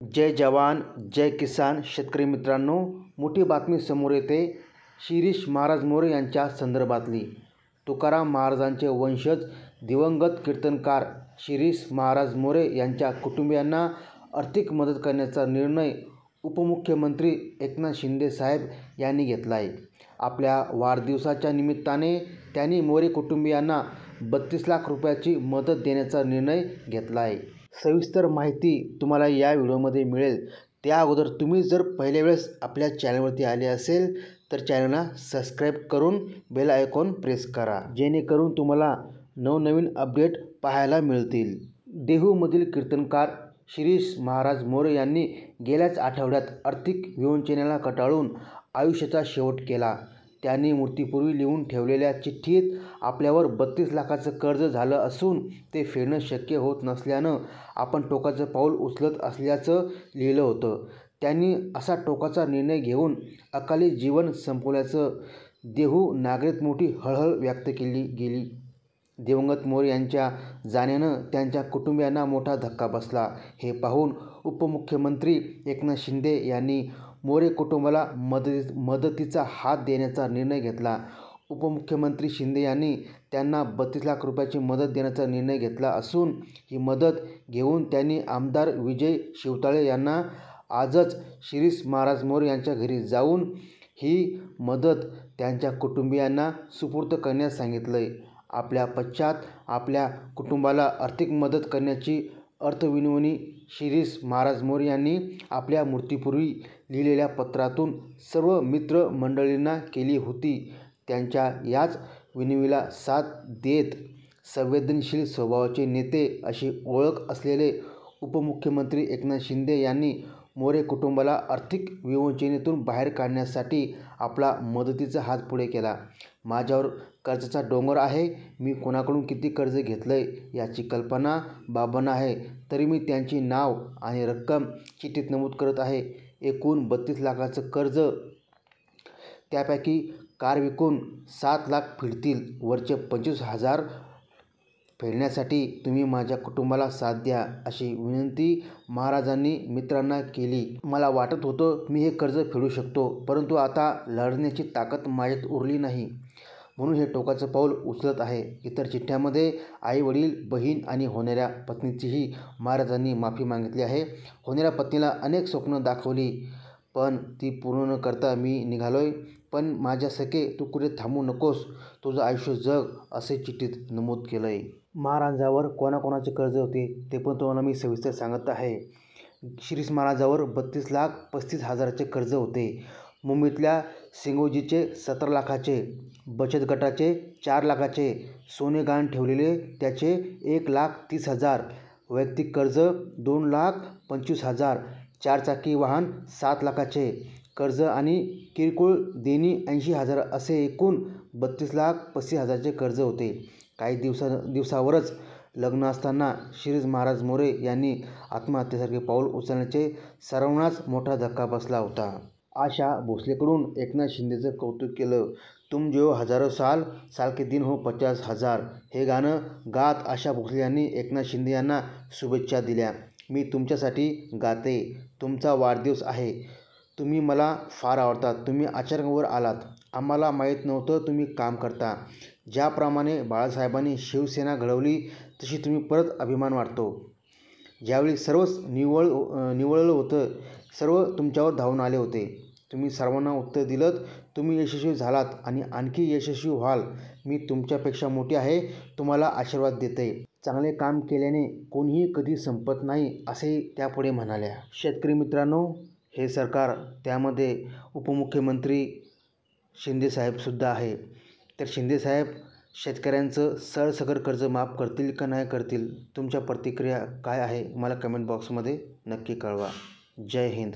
जय जवान जय किसान. शेतकरी मित्रांनो, मोठी बातमी समोर येते शिरीष महाराज मोरे यांच्या संदर्भातली. तुकाराम महाराजांचे वंशज दिवंगत कीर्तनकार शिरीष महाराज मोरे यांच्या कुटुंबियांना आर्थिक मदत करण्याचा निर्णय उपमुख्यमंत्री एकनाथ शिंदे साहेब यांनी घेतला आहे. आपल्या वाढदिवसाच्या निमित्ताने त्यांनी मोरे कुटुंबियांना 32 लाख रुपयाची मदत देण्याचा निर्णय घेतला आहे. सविस्तर माहिती तुम्हाला या व्हिडिओमध्ये मिळेल. त्या अगोदर तुम्ही जर पहिल्या वेळेस आपल्या चॅनलवरती आले असेल तर चॅनलला सबस्क्राईब करून बेल आयकॉन प्रेस करा, जेणेकरून तुम्हाला नवनवीन अपडेट पाहायला मिळतील. देहूमधील कीर्तनकार शिरीष महाराज मोरे यांनी गेल्याच आठवड्यात आर्थिक विवंचनेला कंटाळून आयुष्याचा शेवट केला. त्यांनी मृत्यूपूर्वी लिहून ठेवलेल्या चिठ्ठीत आपल्यावर 32 लाखाचं कर्ज झालं असून ते फेडणं शक्य होत नसल्यानं आपण टोकाचं पाऊल उचलत असल्याचं लिहिलं होतं. त्यांनी असा टोकाचा निर्णय घेऊन अकाली जीवन संपवल्याचं देहू नागरिक मोठी हळहळ व्यक्त केली गेली. दिवंगत मोरे यांच्या जाण्यानं त्यांच्या कुटुंबियांना मोठा धक्का बसला. हे पाहून उपमुख्यमंत्री एकनाथ शिंदे यांनी मोरे कुटुंबाला मदतीचा हात देण्याचा निर्णय घेतला. उपमुख्यमंत्री शिंदे यांनी त्यांना 32 लाख रुपयाची मदत देण्याचा निर्णय घेतला असून ही मदत घेऊन त्यांनी आमदार विजय शिवताळे यांना आजच शिरीष महाराज मोरे यांच्या घरी जाऊन ही मदत त्यांच्या कुटुंबियांना सुपूर्द करण्यास सांगितलंय. आपल्या पश्चात आपल्या कुटुंबाला आर्थिक मदत करण्याची अर्थविनवणी शिरीष महाराज मोरे यांनी आपल्या मृत्यूपूर्वी लिहिलेल्या पत्रातून सर्व मित्र मंडळींना केली होती. त्यांच्या याच विनवणीला साथ देत संवेदनशील स्वभावाचे नेते अशी ओळख असलेले उपमुख्यमंत्री एकनाथ शिंदे यांनी मोरे कुटुंबाला आर्थिक विवंचनेतून बाहेर काढण्यासाठी आपला मदतीचा हात पुढे केला. माझ्यावर कर्जाचा डोंगर आहे. मी कोणाकडून किती कर्ज घेतलंय याची कल्पना बाबांना आहे. तरी मी त्यांची नाव आणि रक्कम चिठ्ठीत नमूद करत आहे. एकूण 32 लाखाचं कर्ज, त्यापैकी कार विकून 7 लाख फिटतील. वरचे 25,000 फेडण्यासाठी तुम्ही माझ्या कुटुंबाला साथ द्या, अशी विनंती महाराजांनी मित्रांना केली. मला वाटत होतं मी हे कर्ज फेडू शकतो, परंतु आता लढण्याची ताकद माझ्यात उरली नाही, म्हणून हे टोकाचं पाऊल उचलत आहे. इतर चिठ्ठ्यांमध्ये आई वडील, बहीण आणि होणाऱ्या पत्नीचीही महाराजांनी माफी मागितली आहे. होणाऱ्या पत्नीला अनेक स्वप्न दाखवली, पण ती पूर्ण न करता मी निघालोय. पण माझ्या सखे, तू कुठे थांबू नकोस, तुझं आयुष्य जग, असे चिठ्ठीत नमूद केलंय. महाराजांवर कोणाकोणाचे कर्ज होते ते पण तुम्हाला मी सविस्तर सांगत आहे. शिरीष महाराजांवर 32,35,000चे कर्ज होते. मुंबईतल्या सिंगोजीचे 17 लाखाचे, बचत गटाचे 4 लाखाचे, सोने गहाण ठेवलेले त्याचे 1,30,000, वैयक्तिक कर्ज 2,25,000, 4 चाकी वाहन 7 लाखाचे कर्ज आणि किरकोळ देणी 80,000 असे एकूण 32,35,000चे कर्ज होते. काही दिवसावरच लग्न असताना शिरीष महाराज मोरे यांनी आत्महत्येसारखे पाऊल उचलण्याचे सर्वांनाच मोठा धक्का बसला होता. आशा भोसलेकडून एकनाथ शिंदेचं कौतुक केलं. तुम जो हजारो साल, साल के दिन हो 50,000 हे गाणं गात आशा भोसले यांनी एकनाथ शिंदे यांना शुभेच्छा दिल्या. मी तुमच्यासाठी गाते. तुमचा वाढदिवस आहे. तुम्ही मला फार आवडतात. तुम्ही अचानक वर आलात. आम्हाला माहीत नव्हतं तुम्ही काम करता. ज्याप्रमाणे बाळासाहेबांनी शिवसेना घडवली तशी तुम्ही परत अभिमान वाटतो. ज्यावेळी सर्वच निवळलं होतं, सर्व तुमच्यावर धावून आले होते. तुम्ही सर्वांना उत्तर दिलंत. तुम्ही यशस्वी झालात आणि आणखी यशस्वी व्हाल. मी तुमच्यापेक्षा मोठी आहे. तुम्हाला आशीर्वाद देते. चांगले काम केल्याने कोणीही कधी संपत नाही, असे त्या पुढे म्हणाल्या. शेतकरी मित्रांनो, हे सरकार, त्यामध्ये उपमुख्यमंत्री शिंदेसाहेबसुद्धा आहे. तर शिंदेसाहेब शेतकऱ्यांचं सरसकट कर्ज माफ करतील का नाही करतील? तुमच्या प्रतिक्रिया काय आहे मला कमेंट बॉक्समध्ये नक्की कळवा. जय हिंद.